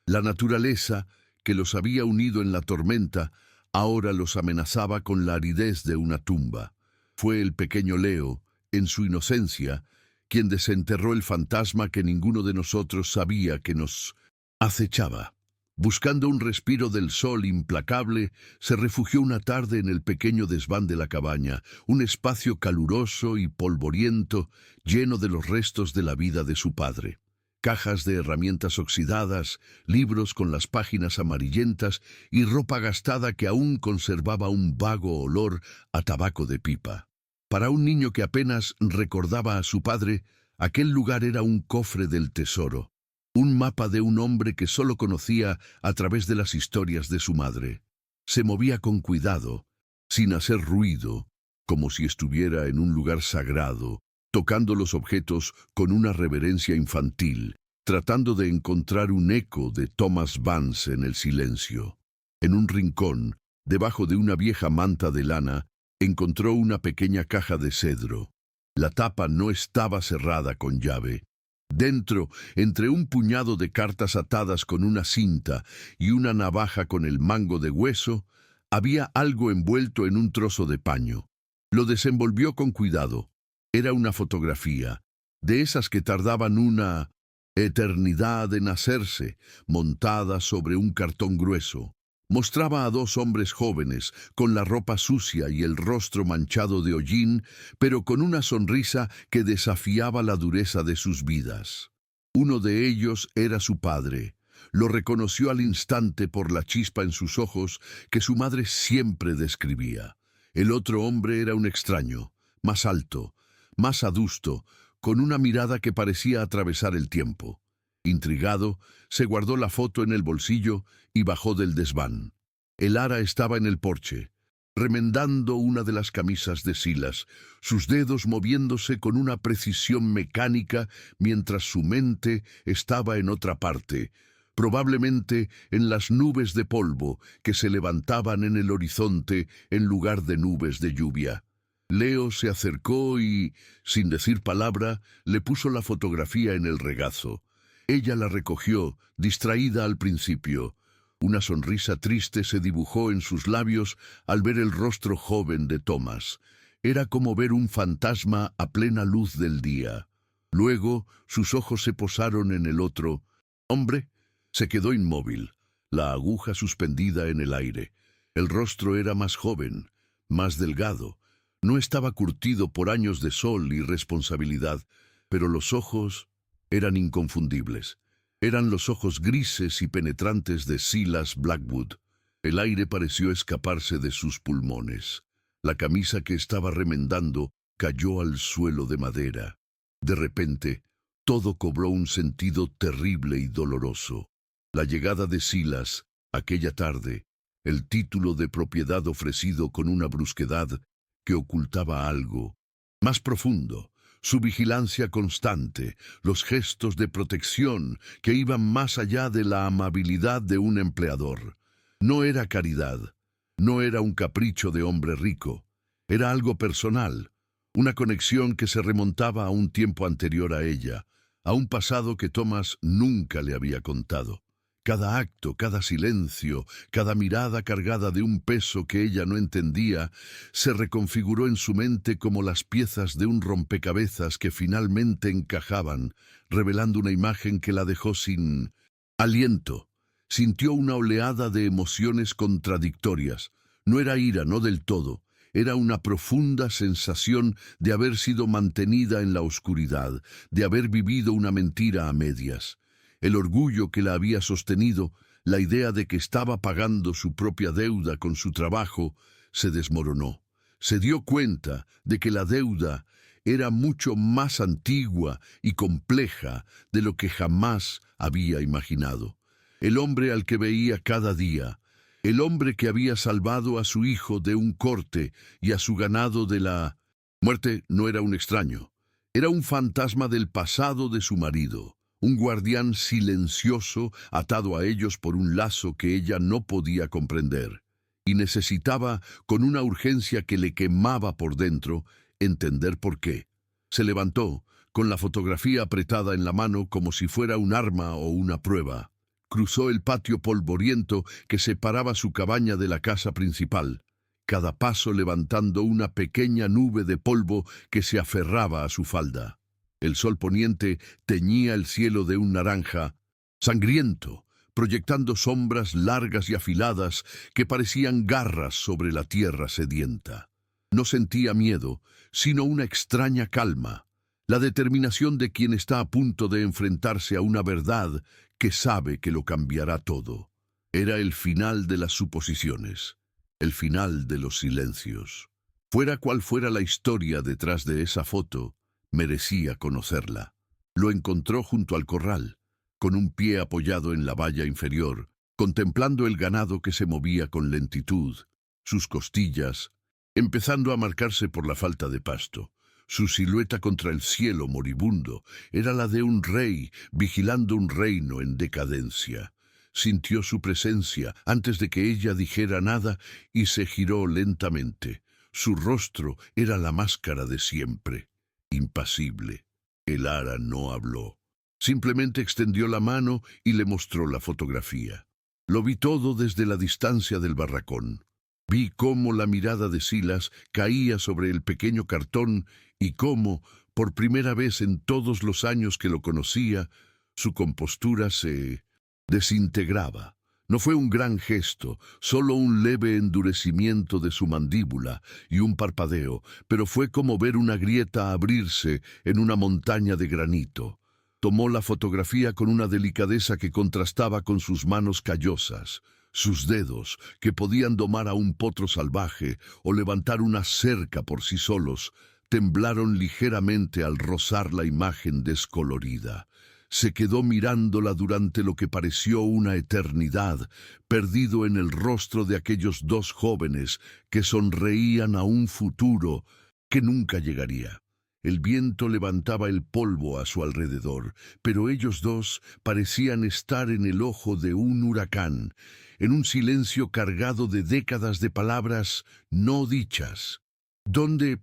La naturaleza, que los había unido en la tormenta, ahora los amenazaba con la aridez de una tumba. Fue el pequeño Leo, en su inocencia, quien desenterró el fantasma que ninguno de nosotros sabía que nos acechaba. Buscando un respiro del sol implacable, se refugió una tarde en el pequeño desván de la cabaña, un espacio caluroso y polvoriento, lleno de los restos de la vida de su padre. Cajas de herramientas oxidadas, libros con las páginas amarillentas y ropa gastada que aún conservaba un vago olor a tabaco de pipa. Para un niño que apenas recordaba a su padre, aquel lugar era un cofre del tesoro, un mapa de un hombre que solo conocía a través de las historias de su madre. Se movía con cuidado, sin hacer ruido, como si estuviera en un lugar sagrado, tocando los objetos con una reverencia infantil, tratando de encontrar un eco de Thomas Vance en el silencio. En un rincón, debajo de una vieja manta de lana, encontró una pequeña caja de cedro. La tapa no estaba cerrada con llave. Dentro, entre un puñado de cartas atadas con una cinta y una navaja con el mango de hueso, había algo envuelto en un trozo de paño. Lo desenvolvió con cuidado. Era una fotografía, de esas que tardaban una eternidad en hacerse, montada sobre un cartón grueso. Mostraba a dos hombres jóvenes, con la ropa sucia y el rostro manchado de hollín, pero con una sonrisa que desafiaba la dureza de sus vidas. Uno de ellos era su padre. Lo reconoció al instante por la chispa en sus ojos que su madre siempre describía. El otro hombre era un extraño, más alto, más adusto, con una mirada que parecía atravesar el tiempo. Intrigado, se guardó la foto en el bolsillo y bajó del desván. El ara estaba en el porche, remendando una de las camisas de Silas, sus dedos moviéndose con una precisión mecánica mientras su mente estaba en otra parte, probablemente en las nubes de polvo que se levantaban en el horizonte en lugar de nubes de lluvia. Leo se acercó y, sin decir palabra, le puso la fotografía en el regazo. Ella la recogió, distraída al principio. Una sonrisa triste se dibujó en sus labios al ver el rostro joven de Thomas. Era como ver un fantasma a plena luz del día. Luego, sus ojos se posaron en el otro. Hombre, se quedó inmóvil, la aguja suspendida en el aire. El rostro era más joven, más delgado. No estaba curtido por años de sol y responsabilidad, pero los ojos eran inconfundibles. Eran los ojos grises y penetrantes de Silas Blackwood. El aire pareció escaparse de sus pulmones. La camisa que estaba remendando cayó al suelo de madera. De repente, todo cobró un sentido terrible y doloroso. La llegada de Silas, aquella tarde, el título de propiedad ofrecido con una brusquedad que ocultaba algo más profundo, su vigilancia constante, los gestos de protección que iban más allá de la amabilidad de un empleador. No era caridad, no era un capricho de hombre rico, era algo personal, una conexión que se remontaba a un tiempo anterior a ella, a un pasado que Thomas nunca le había contado. Cada acto, cada silencio, cada mirada cargada de un peso que ella no entendía, se reconfiguró en su mente como las piezas de un rompecabezas que finalmente encajaban, revelando una imagen que la dejó sin aliento. Sintió una oleada de emociones contradictorias. No era ira, no del todo. Era una profunda sensación de haber sido mantenida en la oscuridad, de haber vivido una mentira a medias. El orgullo que la había sostenido, la idea de que estaba pagando su propia deuda con su trabajo, se desmoronó. Se dio cuenta de que la deuda era mucho más antigua y compleja de lo que jamás había imaginado. El hombre al que veía cada día, el hombre que había salvado a su hijo de un corte y a su ganado de la muerte, no era un extraño. Era un fantasma del pasado de su marido. Un guardián silencioso atado a ellos por un lazo que ella no podía comprender, y necesitaba, con una urgencia que le quemaba por dentro, entender por qué. Se levantó, con la fotografía apretada en la mano como si fuera un arma o una prueba. Cruzó el patio polvoriento que separaba su cabaña de la casa principal, cada paso levantando una pequeña nube de polvo que se aferraba a su falda. El sol poniente teñía el cielo de un naranja sangriento, proyectando sombras largas y afiladas que parecían garras sobre la tierra sedienta. No sentía miedo, sino una extraña calma, la determinación de quien está a punto de enfrentarse a una verdad que sabe que lo cambiará todo. Era el final de las suposiciones, el final de los silencios. Fuera cual fuera la historia detrás de esa foto, merecía conocerla. Lo encontró junto al corral, con un pie apoyado en la valla inferior, contemplando el ganado que se movía con lentitud, sus costillas, empezando a marcarse por la falta de pasto. Su silueta contra el cielo moribundo era la de un rey vigilando un reino en decadencia. Sintió su presencia antes de que ella dijera nada y se giró lentamente. Su rostro era la máscara de siempre, impasible. El ara no habló. Simplemente extendió la mano y le mostró la fotografía. Lo vi todo desde la distancia del barracón. Vi cómo la mirada de Silas caía sobre el pequeño cartón y cómo, por primera vez en todos los años que lo conocía, su compostura se desintegraba. No fue un gran gesto, solo un leve endurecimiento de su mandíbula y un parpadeo, pero fue como ver una grieta abrirse en una montaña de granito. Tomó la fotografía con una delicadeza que contrastaba con sus manos callosas. Sus dedos, que podían domar a un potro salvaje o levantar una cerca por sí solos, temblaron ligeramente al rozar la imagen descolorida. Se quedó mirándola durante lo que pareció una eternidad, perdido en el rostro de aquellos dos jóvenes que sonreían a un futuro que nunca llegaría. El viento levantaba el polvo a su alrededor, pero ellos dos parecían estar en el ojo de un huracán, en un silencio cargado de décadas de palabras no dichas. ¿Dónde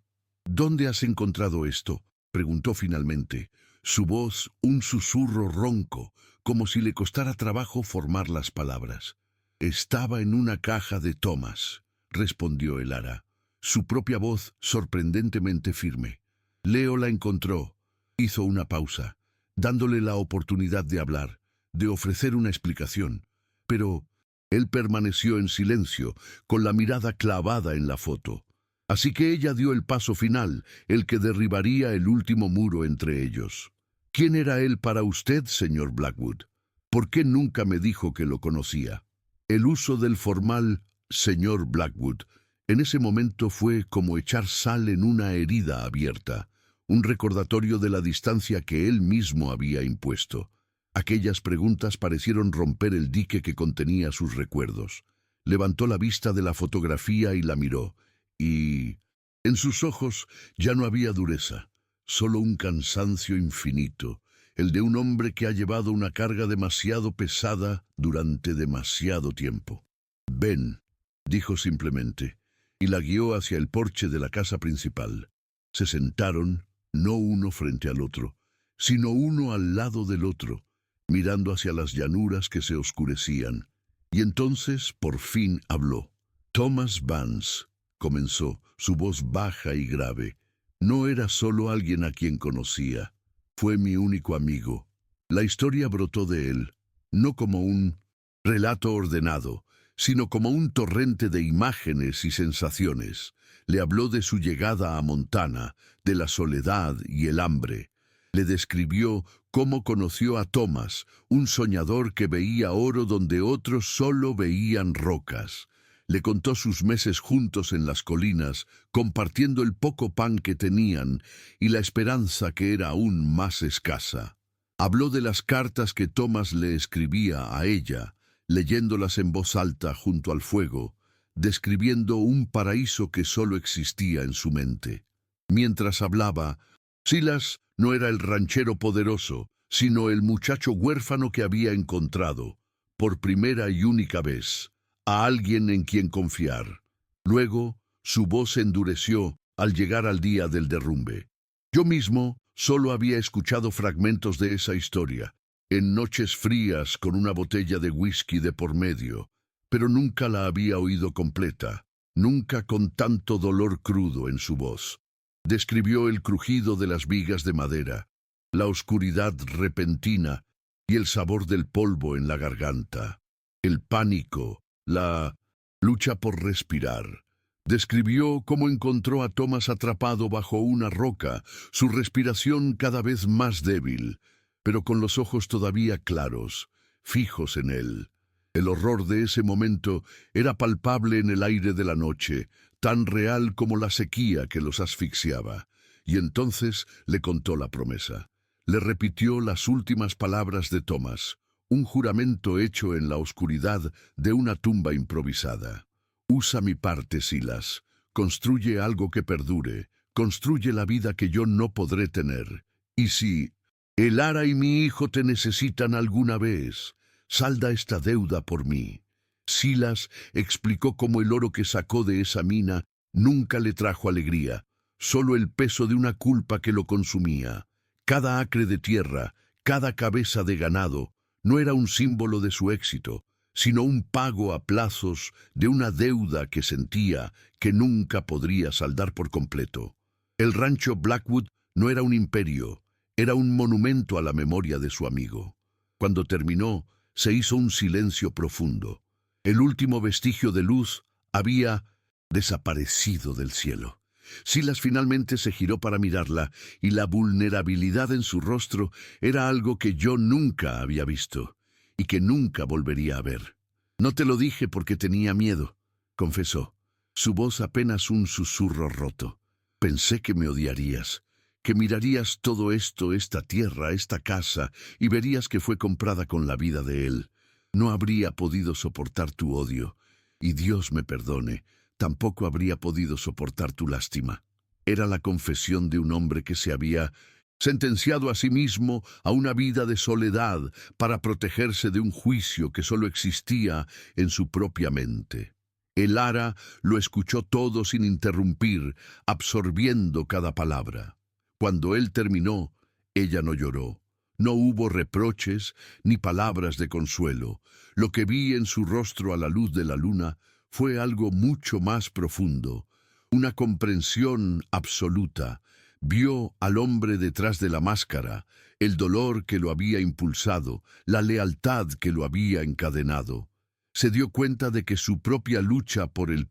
has encontrado esto?, preguntó finalmente. Su voz, un susurro ronco, como si le costara trabajo formar las palabras. Estaba en una caja de Thomas, respondió el ara, su propia voz sorprendentemente firme. Leo la encontró. Hizo una pausa, dándole la oportunidad de hablar, de ofrecer una explicación. Pero él permaneció en silencio, con la mirada clavada en la foto. Así que ella dio el paso final, el que derribaría el último muro entre ellos. ¿Quién era él para usted, señor Blackwood? ¿Por qué nunca me dijo que lo conocía? El uso del formal señor Blackwood en ese momento fue como echar sal en una herida abierta, un recordatorio de la distancia que él mismo había impuesto. Aquellas preguntas parecieron romper el dique que contenía sus recuerdos. Levantó la vista de la fotografía y la miró, y en sus ojos ya no había dureza, solo un cansancio infinito, el de un hombre que ha llevado una carga demasiado pesada durante demasiado tiempo. «Ven», dijo simplemente, y la guió hacia el porche de la casa principal. Se sentaron, no uno frente al otro, sino uno al lado del otro, mirando hacia las llanuras que se oscurecían. Y entonces, por fin, habló. «Thomas Vance», comenzó, su voz baja y grave. «No era solo alguien a quien conocía. Fue mi único amigo. La historia brotó de él, no como un relato ordenado, sino como un torrente de imágenes y sensaciones. Le habló de su llegada a Montana, de la soledad y el hambre. Le describió cómo conoció a Thomas, un soñador que veía oro donde otros solo veían rocas. Le contó sus meses juntos en las colinas, compartiendo el poco pan que tenían y la esperanza que era aún más escasa. Habló de las cartas que Thomas le escribía a ella, leyéndolas en voz alta junto al fuego, describiendo un paraíso que solo existía en su mente. Mientras hablaba, Silas no era el ranchero poderoso, sino el muchacho huérfano que había encontrado, por primera y única vez, a alguien en quien confiar. Luego, su voz se endureció al llegar al día del derrumbe. Yo mismo solo había escuchado fragmentos de esa historia, en noches frías con una botella de whisky de por medio, pero nunca la había oído completa, nunca con tanto dolor crudo en su voz. Describió el crujido de las vigas de madera, la oscuridad repentina y el sabor del polvo en la garganta, el pánico, la lucha por respirar. Describió cómo encontró a Thomas atrapado bajo una roca, su respiración cada vez más débil, pero con los ojos todavía claros, fijos en él. El horror de ese momento era palpable en el aire de la noche, tan real como la sequía que los asfixiaba. Y entonces le contó la promesa. Le repitió las últimas palabras de Thomas, un juramento hecho en la oscuridad de una tumba improvisada. Usa mi parte, Silas. Construye algo que perdure. Construye la vida que yo no podré tener. Y si Elara y mi hijo te necesitan alguna vez, salda esta deuda por mí. Silas explicó cómo el oro que sacó de esa mina nunca le trajo alegría, solo el peso de una culpa que lo consumía. Cada acre de tierra, cada cabeza de ganado, no era un símbolo de su éxito, sino un pago a plazos de una deuda que sentía que nunca podría saldar por completo. El rancho Blackwood no era un imperio, era un monumento a la memoria de su amigo. Cuando terminó, se hizo un silencio profundo. El último vestigio de luz había desaparecido del cielo. Silas finalmente se giró para mirarla, y la vulnerabilidad en su rostro era algo que yo nunca había visto, y que nunca volvería a ver. No te lo dije porque tenía miedo, confesó, su voz apenas un susurro roto. Pensé que me odiarías, que mirarías todo esto, esta tierra, esta casa, y verías que fue comprada con la vida de él. No habría podido soportar tu odio, y Dios me perdone, tampoco habría podido soportar tu lástima. Era la confesión de un hombre que se había sentenciado a sí mismo a una vida de soledad para protegerse de un juicio que solo existía en su propia mente. Elara lo escuchó todo sin interrumpir, absorbiendo cada palabra. Cuando él terminó, ella no lloró. No hubo reproches ni palabras de consuelo. Lo que vi en su rostro a la luz de la luna fue algo mucho más profundo, una comprensión absoluta. Vio al hombre detrás de la máscara, el dolor que lo había impulsado, la lealtad que lo había encadenado. Se dio cuenta de que su propia lucha por el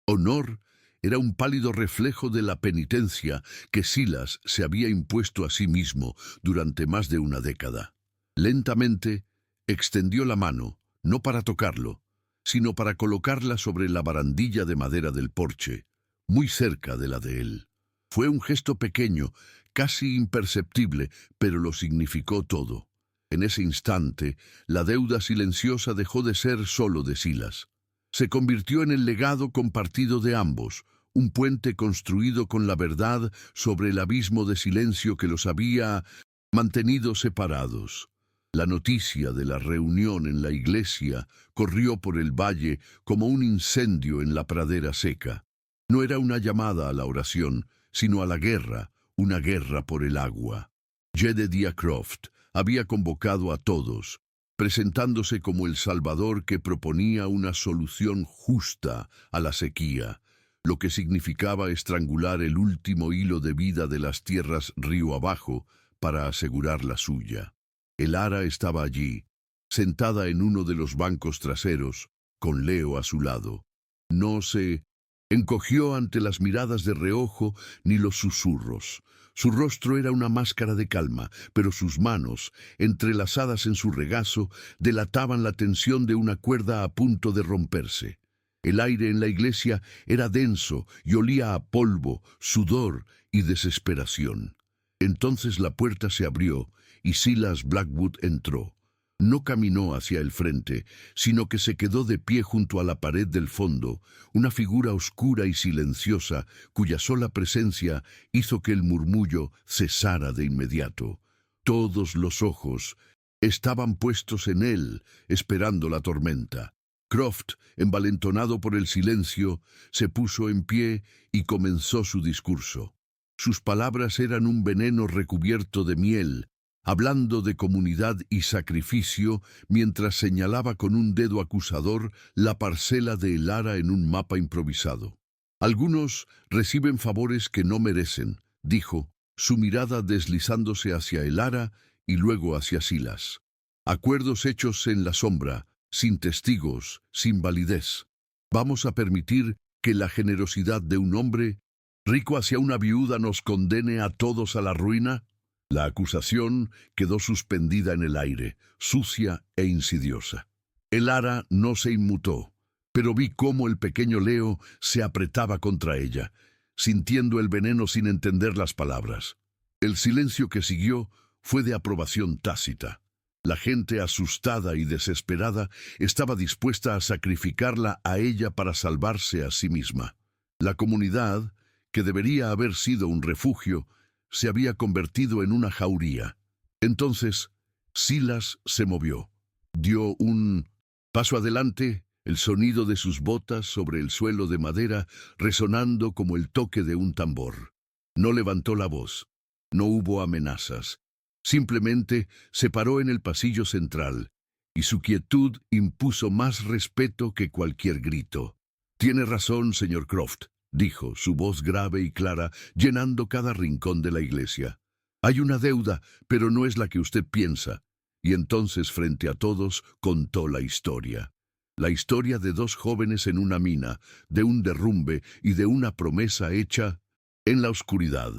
honor era un pálido reflejo de la penitencia que Silas se había impuesto a sí mismo durante más de una década. Lentamente extendió la mano, no para tocarlo, sino para colocarla sobre la barandilla de madera del porche, muy cerca de la de él. Fue un gesto pequeño, casi imperceptible, pero lo significó todo. En ese instante, la deuda silenciosa dejó de ser solo de Silas. Se convirtió en el legado compartido de ambos, un puente construido con la verdad sobre el abismo de silencio que los había mantenido separados. La noticia de la reunión en la iglesia corrió por el valle como un incendio en la pradera seca. No era una llamada a la oración, sino a la guerra, una guerra por el agua. Jedediah Croft había convocado a todos, presentándose como el Salvador que proponía una solución justa a la sequía, lo que significaba estrangular el último hilo de vida de las tierras río abajo para asegurar la suya. Elara estaba allí, sentada en uno de los bancos traseros, con Leo a su lado. No se encogió ante las miradas de reojo ni los susurros. Su rostro era una máscara de calma, pero sus manos, entrelazadas en su regazo, delataban la tensión de una cuerda a punto de romperse. El aire en la iglesia era denso y olía a polvo, sudor y desesperación. Entonces la puerta se abrió y Silas Blackwood entró. No caminó hacia el frente, sino que se quedó de pie junto a la pared del fondo, una figura oscura y silenciosa, cuya sola presencia hizo que el murmullo cesara de inmediato. Todos los ojos estaban puestos en él, esperando la tormenta. Croft, envalentonado por el silencio, se puso en pie y comenzó su discurso. Sus palabras eran un veneno recubierto de miel, hablando de comunidad y sacrificio, mientras señalaba con un dedo acusador la parcela de Elara en un mapa improvisado. Algunos reciben favores que no merecen, dijo, su mirada deslizándose hacia Elara y luego hacia Silas. Acuerdos hechos en la sombra, sin testigos, sin validez. ¿Vamos a permitir que la generosidad de un hombre rico hacia una viuda nos condene a todos a la ruina? La acusación quedó suspendida en el aire, sucia e insidiosa. El ara no se inmutó, pero vi cómo el pequeño Leo se apretaba contra ella, sintiendo el veneno sin entender las palabras. El silencio que siguió fue de aprobación tácita. La gente, asustada y desesperada, estaba dispuesta a sacrificarla a ella para salvarse a sí misma. La comunidad, que debería haber sido un refugio, se había convertido en una jauría. Entonces, Silas se movió. Dio un paso adelante, el sonido de sus botas sobre el suelo de madera resonando como el toque de un tambor. No levantó la voz. No hubo amenazas. Simplemente se paró en el pasillo central, y su quietud impuso más respeto que cualquier grito. «Tiene razón, señor Croft», dijo, su voz grave y clara, llenando cada rincón de la iglesia. «Hay una deuda, pero no es la que usted piensa». Y entonces, frente a todos, contó la historia. La historia de dos jóvenes en una mina, de un derrumbe y de una promesa hecha en la oscuridad.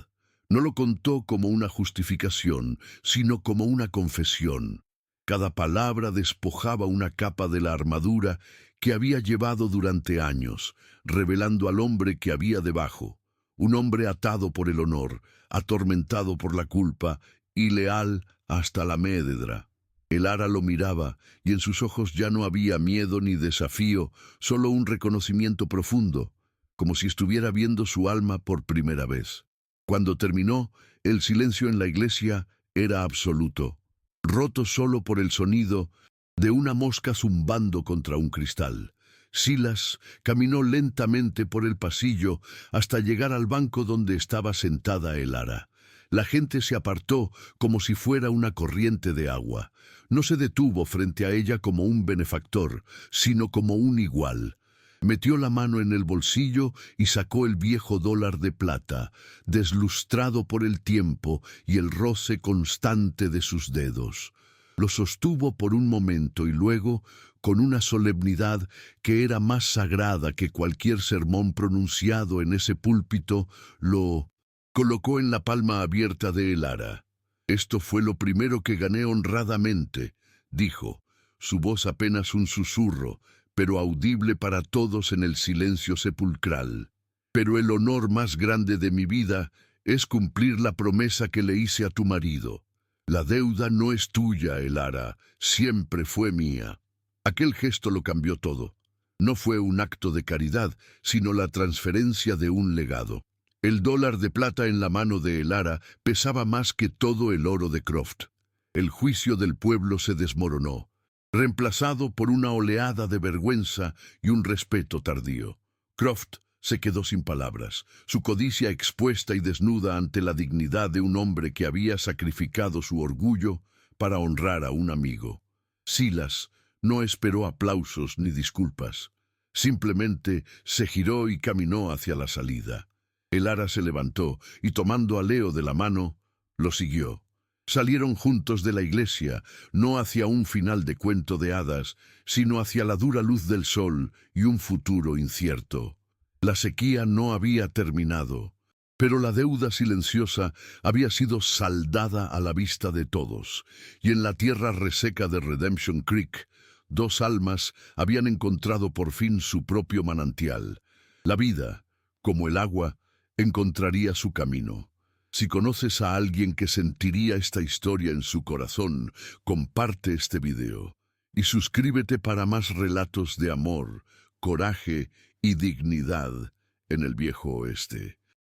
No lo contó como una justificación, sino como una confesión. Cada palabra despojaba una capa de la armadura que había llevado durante años, revelando al hombre que había debajo. Un hombre atado por el honor, atormentado por la culpa y leal hasta la médedra. El ara lo miraba, y en sus ojos ya no había miedo ni desafío, solo un reconocimiento profundo, como si estuviera viendo su alma por primera vez. Cuando terminó, el silencio en la iglesia era absoluto, roto solo por el sonido de una mosca zumbando contra un cristal. Silas caminó lentamente por el pasillo hasta llegar al banco donde estaba sentada el ara. La gente se apartó como si fuera una corriente de agua. No se detuvo frente a ella como un benefactor, sino como un igual. Metió la mano en el bolsillo y sacó el viejo dólar de plata, deslustrado por el tiempo y el roce constante de sus dedos. Lo sostuvo por un momento y luego, con una solemnidad que era más sagrada que cualquier sermón pronunciado en ese púlpito, lo colocó en la palma abierta de el ara. «Esto fue lo primero que gané honradamente», dijo, su voz apenas un susurro, pero audible para todos en el silencio sepulcral. «Pero el honor más grande de mi vida es cumplir la promesa que le hice a tu marido. La deuda no es tuya, el ara, siempre fue mía». Aquel gesto lo cambió todo. No fue un acto de caridad, sino la transferencia de un legado. El dólar de plata en la mano de el ara pesaba más que todo el oro de Croft. El juicio del pueblo se desmoronó, reemplazado por una oleada de vergüenza y un respeto tardío. Croft se quedó sin palabras, su codicia expuesta y desnuda ante la dignidad de un hombre que había sacrificado su orgullo para honrar a un amigo. Silas no esperó aplausos ni disculpas. Simplemente se giró y caminó hacia la salida. El ara se levantó y, tomando a Leo de la mano, lo siguió. Salieron juntos de la iglesia, no hacia un final de cuento de hadas, sino hacia la dura luz del sol y un futuro incierto. La sequía no había terminado, pero la deuda silenciosa había sido saldada a la vista de todos, y en la tierra reseca de Redemption Creek, dos almas habían encontrado por fin su propio manantial. La vida, como el agua, encontraría su camino. Si conoces a alguien que sentiría esta historia en su corazón, comparte este video y suscríbete para más relatos de amor, coraje y dignidad en el Viejo Oeste.